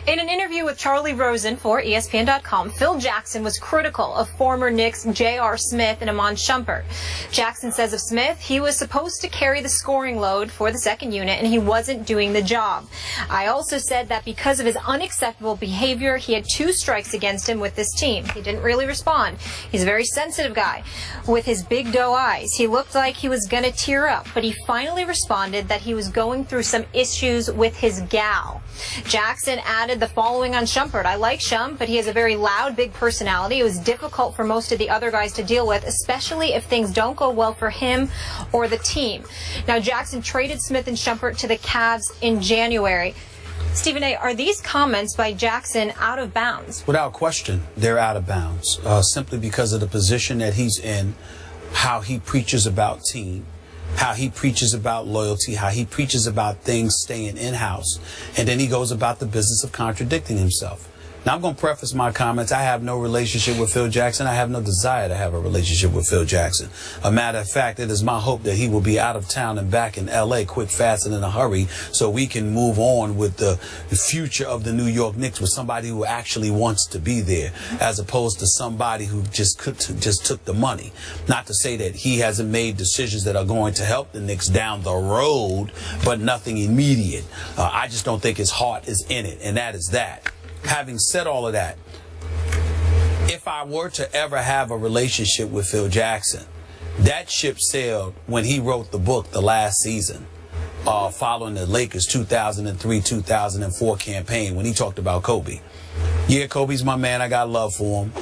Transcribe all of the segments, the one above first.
In an interview with Charlie Rosen for ESPN.com, Phil Jackson was critical of former Knicks J.R. Smith and Iman Shumpert. Jackson says of Smith, he was supposed to carry the scoring load for the second unit, and he wasn't doing the job. I also said that because of his unacceptable behavior, he had 2 strikes against him with this team. He didn't really respond. He's a very sensitive guy with his big doe eyes. He looked like he was going to tear up, but he finally responded that he was going through some issues with his gal. Jackson added the following on Shumpert. I like Shump, but he has a very loud, big personality. It was difficult for most of the other guys to deal with, especially if things don't go well for him or the team. Now, Jackson traded Smith and Shumpert to the Cavs in January. Stephen A., are these comments by Jackson out of bounds? Without question, they're out of bounds, simply because of the position that he's in, how he preaches about team, how he preaches about loyalty, how he preaches about things staying in-house, and then he goes about the business of contradicting himself. Now, I'm going to preface my comments. I have no relationship with Phil Jackson. I have no desire to have a relationship with Phil Jackson. A matter of fact, it is my hope that he will be out of town and back in L.A. quick, fast, and in a hurry so we can move on with the future of the New York Knicks with somebody who actually wants to be there, as opposed to somebody who just took the money. Not to say that he hasn't made decisions that are going to help the Knicks down the road, but nothing immediate. I just don't think his heart is in it, and that is that. Having said all of that, if I were to ever have a relationship with Phil Jackson, that ship sailed when he wrote the book the last season, following the Lakers 2003-2004 campaign, when he talked about Kobe. Yeah, Kobe's my man. I got love for him.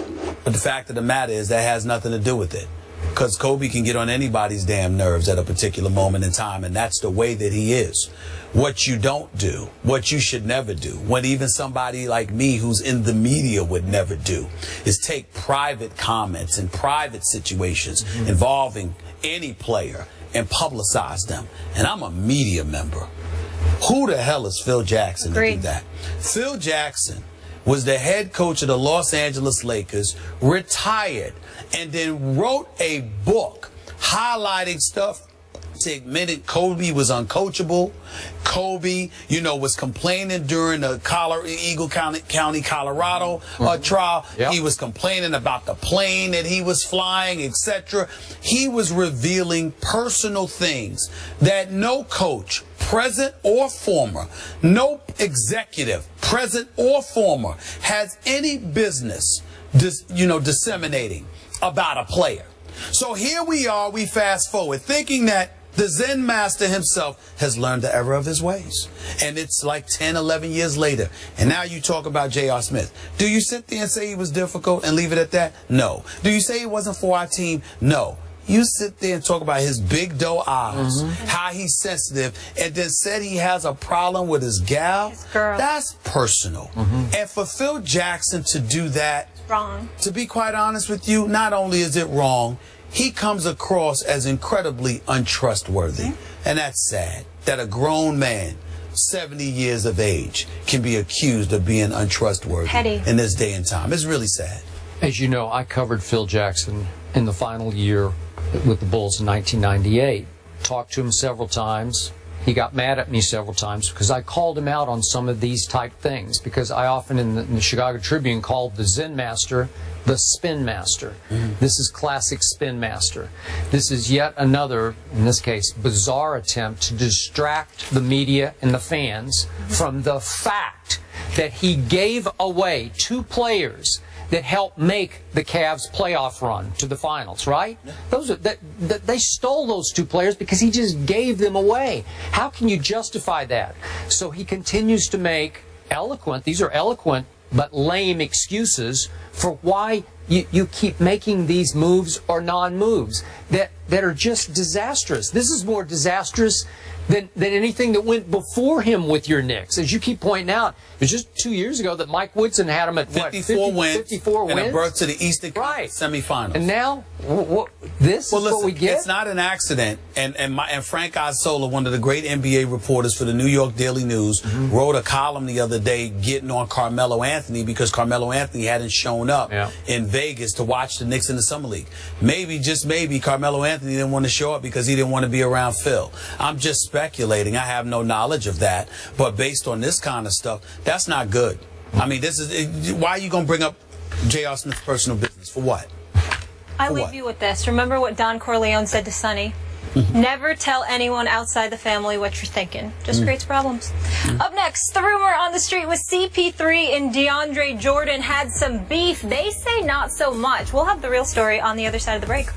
But the fact of the matter is that has nothing to do with it. Because Kobe can get on anybody's damn nerves at a particular moment in time, and that's the way that he is. What you don't do, what you should never do, what even somebody like me who's in the media would never do, is take private comments and private situations involving any player and publicize them. And I'm a media member. Who the hell is Phil Jackson to do that? Phil Jackson was the head coach of the Los Angeles Lakers, retired, and then wrote a book highlighting stuff to admit Kobe was uncoachable. Kobe, was complaining during the Eagle County, Colorado trial. Yep. He was complaining about the plane that he was flying, etc. He was revealing personal things that no coach, present or former, no executive, present or former, has any business, disseminating about a player. So here we are, we fast forward, thinking that the Zen master himself has learned the error of his ways. And it's like 10, 11 years later. And now you talk about J.R. Smith. Do you sit there and say he was difficult and leave it at that? No. Do you say he wasn't for our team? No. You sit there and talk about his big doe eyes, how he's sensitive, and then said he has a problem with his gal. His girl. That's personal. And for Phil Jackson to do that, wrong. To be quite honest with you, not only is it wrong, he comes across as incredibly untrustworthy. And that's sad that a grown man, 70 years of age, can be accused of being untrustworthy in this day and time. It's really sad. As you know, I covered Phil Jackson in the final year with the Bulls in 1998. Talked to him several times. He got mad at me several times because I called him out on some of these type things, because I often in the Chicago Tribune called the Zen master the spin master. This is classic spin master. This is yet another, in this case, bizarre attempt to distract the media and the fans from the fact that he gave away 2 players that helped make the Cavs playoff run to the finals, right? They stole those 2 players because he just gave them away. How can you justify that? So he continues to make these are eloquent but lame excuses for why you keep making these moves or non-moves that are just disastrous. This is more disastrous than anything that went before him with your Knicks. As you keep pointing out, it was just 2 years ago that Mike Woodson had him at 54 wins and a berth to the Eastern Conference semifinals. And now, this is what we get? It's not an accident. And Frank Isola, one of the great NBA reporters for the New York Daily News, wrote a column the other day getting on Carmelo Anthony because Carmelo Anthony hadn't shown up in Vegas to watch the Knicks in the Summer League. Maybe, just maybe, Carmelo Anthony didn't want to show up because he didn't want to be around Phil. I'm just speculating. I have no knowledge of that. But based on this kind of stuff, that's not good. I mean, this is why are you going to bring up J.R. Smith's personal business? For what? I leave you with this. Remember what Don Corleone said to Sonny? Never tell anyone outside the family what you're thinking. Just creates problems. Up next, the rumor on the street was CP3 and DeAndre Jordan had some beef. They say not so much. We'll have the real story on the other side of the break.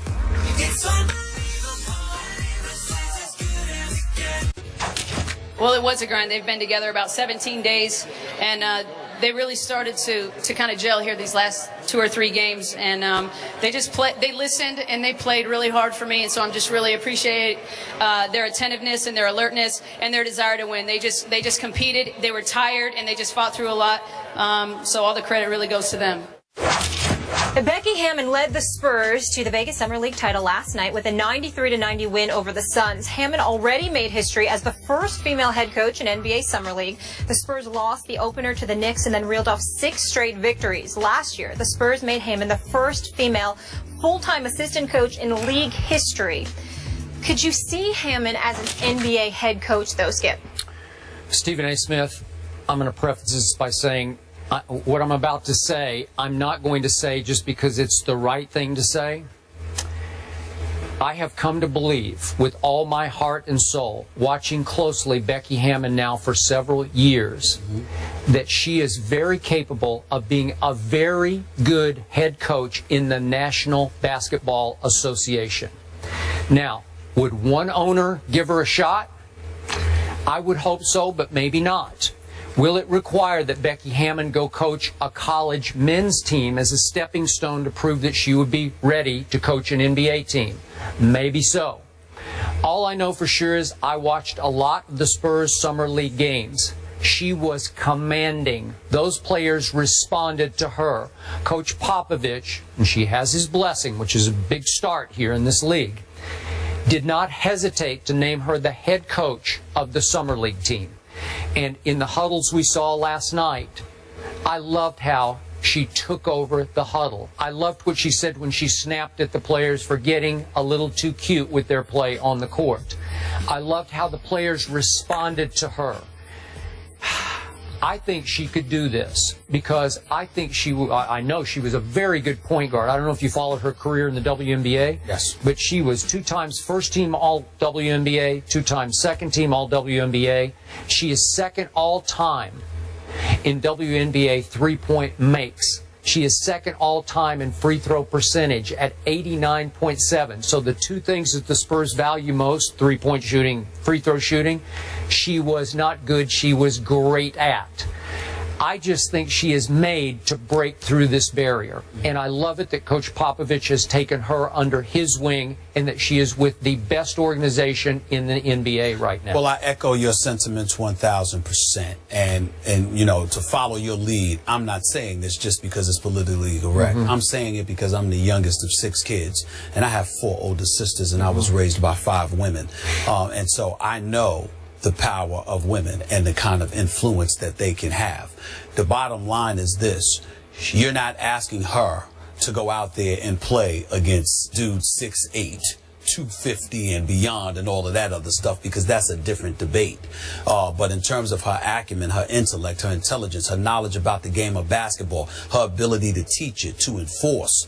Well, it was a grind. They've been together about 17 days, and they really started to kind of gel here these last 2 or 3 games, and they listened and they played really hard for me, and so I'm just really appreciate their attentiveness and their alertness and their desire to win. They just competed. They were tired and they just fought through a lot. So all the credit really goes to them. Becky Hammon led the Spurs to the Vegas Summer League title last night with a 93-90 win over the Suns. Hammon already made history as the first female head coach in NBA Summer League. The Spurs lost the opener to the Knicks and then reeled off 6 straight victories. Last year, the Spurs made Hammon the first female full-time assistant coach in league history. Could you see Hammon as an NBA head coach, though, Skip? Stephen A. Smith, I'm going to preface this by saying what I'm about to say, I'm not going to say just because it's the right thing to say. I have come to believe with all my heart and soul, watching closely Becky Hammon now for several years, that she is very capable of being a very good head coach in the National Basketball Association. Now, would one owner give her a shot? I would hope so, but maybe not. Will it require that Becky Hammon go coach a college men's team as a stepping stone to prove that she would be ready to coach an NBA team? Maybe so. All I know for sure is I watched a lot of the Spurs Summer League games. She was commanding. Those players responded to her. Coach Popovich, and she has his blessing, which is a big start here in this league, did not hesitate to name her the head coach of the Summer League team. And in the huddles we saw last night, I loved how she took over the huddle. I loved what she said when she snapped at the players for getting a little too cute with their play on the court. I loved how the players responded to her. I think she could do this because I know she was a very good point guard. I don't know if you followed her career in the WNBA. Yes. But she was 2 times first team All-WNBA, 2 times second team All-WNBA. She is second all-time in WNBA three-point makes. She is second all-time in free throw percentage at 89.7. So the 2 things that the Spurs value most, three-point shooting, free throw shooting, she was not good, she was great at. I just think she is made to break through this barrier. And I love it that Coach Popovich has taken her under his wing and that she is with the best organization in the NBA right now. Well, I echo your sentiments 1,000%. And you know, to follow your lead, I'm not saying this just because it's politically correct. I'm saying it because I'm the youngest of 6 kids. And I have 4 older sisters, and I was raised by 5 women. And so I know the power of women and the kind of influence that they can have. The bottom line is this: you're not asking her to go out there and play against dudes 6'8", 250 and beyond and all of that other stuff, because that's a different debate. But in terms of her acumen, her intellect, her intelligence, her knowledge about the game of basketball, her ability to teach it, to enforce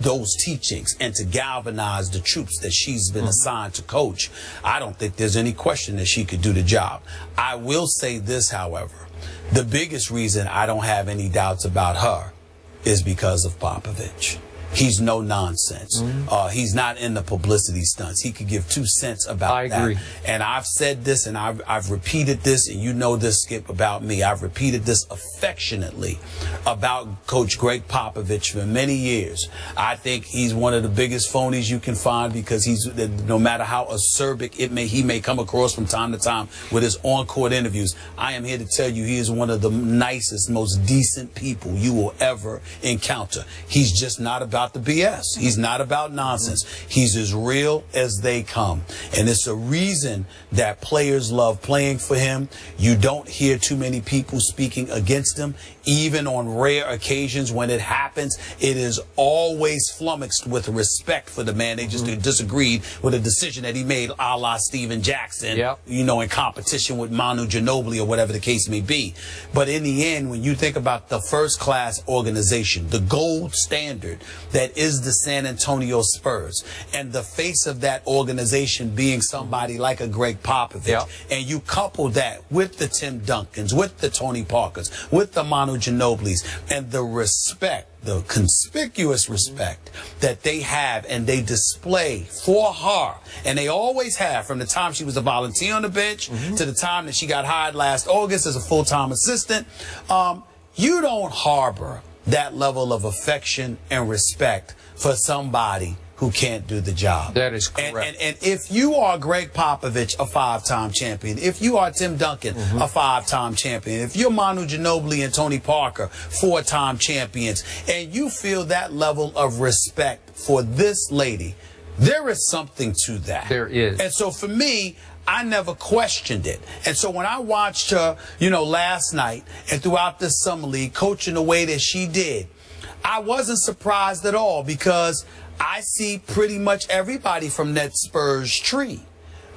those teachings, and to galvanize the troops that she's been assigned to coach, I don't think there's any question that she could do the job. I will say this, however: the biggest reason I don't have any doubts about her is because of Popovich. He's no nonsense. He's not in the publicity stunts. He could give 2 cents about that. I agree. And I've said this, and I've repeated this, and you know this, Skip, about me. I've repeated this affectionately about Coach Greg Popovich for many years. I think he's one of the biggest phonies you can find, because he's, no matter how acerbic he may come across from time to time with his on-court interviews, I am here to tell you he is one of the nicest, most decent people you will ever encounter. He's just not about about the BS. He's not about nonsense. He's as real as they come. And it's a reason that players love playing for him. You don't hear too many people speaking against him. Even on rare occasions when it happens, it is always flummoxed with respect for the man. They just disagreed with a decision that he made, a la Steven Jackson, you know, in competition with Manu Ginobili or whatever the case may be. But in the end, when you think about the first-class organization, the gold standard that is the San Antonio Spurs, and the face of that organization being somebody like a Greg Popovich, and you couple that with the Tim Duncans, with the Tony Parkers, with the Manu Ginobilis, and the respect, the conspicuous respect that they have and they display for her, and they always have from the time she was a volunteer on the bench to the time that she got hired last August as a full-time assistant. You don't harbor that level of affection and respect for somebody who can't do the job. That is correct. And if you are Greg Popovich, a 5-time champion, if you are Tim Duncan, a 5-time champion, if you're Manu Ginobili and Tony Parker, 4-time champions, and you feel that level of respect for this lady, there is something to that. There is. And so for me, I never questioned it. And so when I watched her, you know, last night and throughout this summer league coaching the way that she did, I wasn't surprised at all, because I see pretty much everybody from that Spurs tree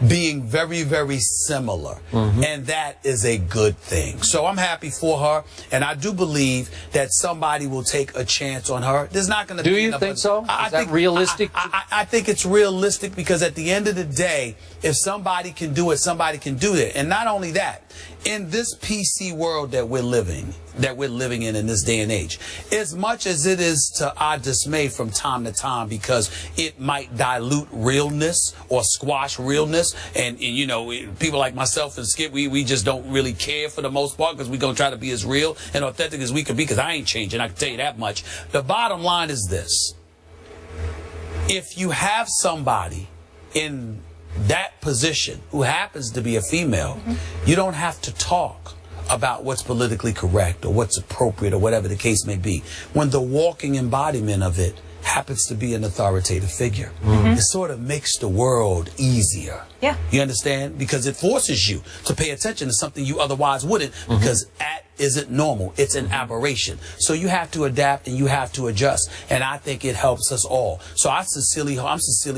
being very, very similar. And that is a good thing. So I'm happy for her. And I do believe that somebody will take a chance on her. There's not going to be... Do you think so? Is that realistic? I think it's realistic, because at the end of the day, if somebody can do it, somebody can do it. And not only that, in this PC world that we're living in this day and age, as much as it is to our dismay from time to time, because it might dilute realness or squash realness, and you know, people like myself and Skip, we just don't really care for the most part, because we're going to try to be as real and authentic as we can be, because I ain't changing, I can tell you that much. The bottom line is this: if you have somebody in that position who happens to be a female, you don't have to talk about what's politically correct or what's appropriate or whatever the case may be, when the walking embodiment of it happens to be an authoritative figure. It sort of makes the world easier. Yeah. You understand? Because it forces you to pay attention to something you otherwise wouldn't, because that isn't normal. It's an aberration. So you have to adapt and you have to adjust. And I think it helps us all. So I'm sincerely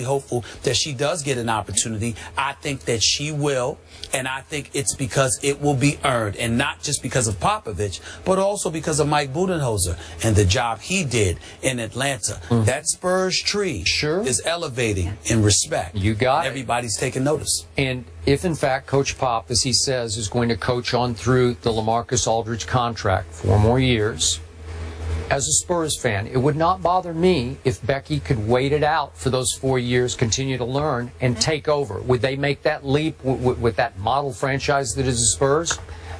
hopeful that she does get an opportunity. I think that she will. And I think it's because it will be earned, and not just because of Popovich, but also because of Mike Budenholzer and the job he did in Atlanta. That Spurs tree is elevating in respect. You got it. Everybody's taking notice. And if, in fact, Coach Pop, as he says, is going to coach on through the LaMarcus Aldridge contract 4 more years, as a Spurs fan, it would not bother me if Becky could wait it out for those 4 years, continue to learn, and take over. Would they make that leap with that model franchise that is the Spurs?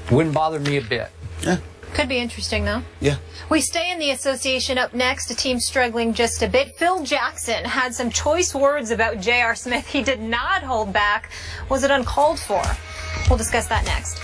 Wouldn't bother me a bit. Yeah. Could be interesting, though. Yeah. We stay in the association. Up next, a team struggling just a bit. Phil Jackson had some choice words about J.R. Smith. He did not hold back. Was it uncalled for? We'll discuss that next.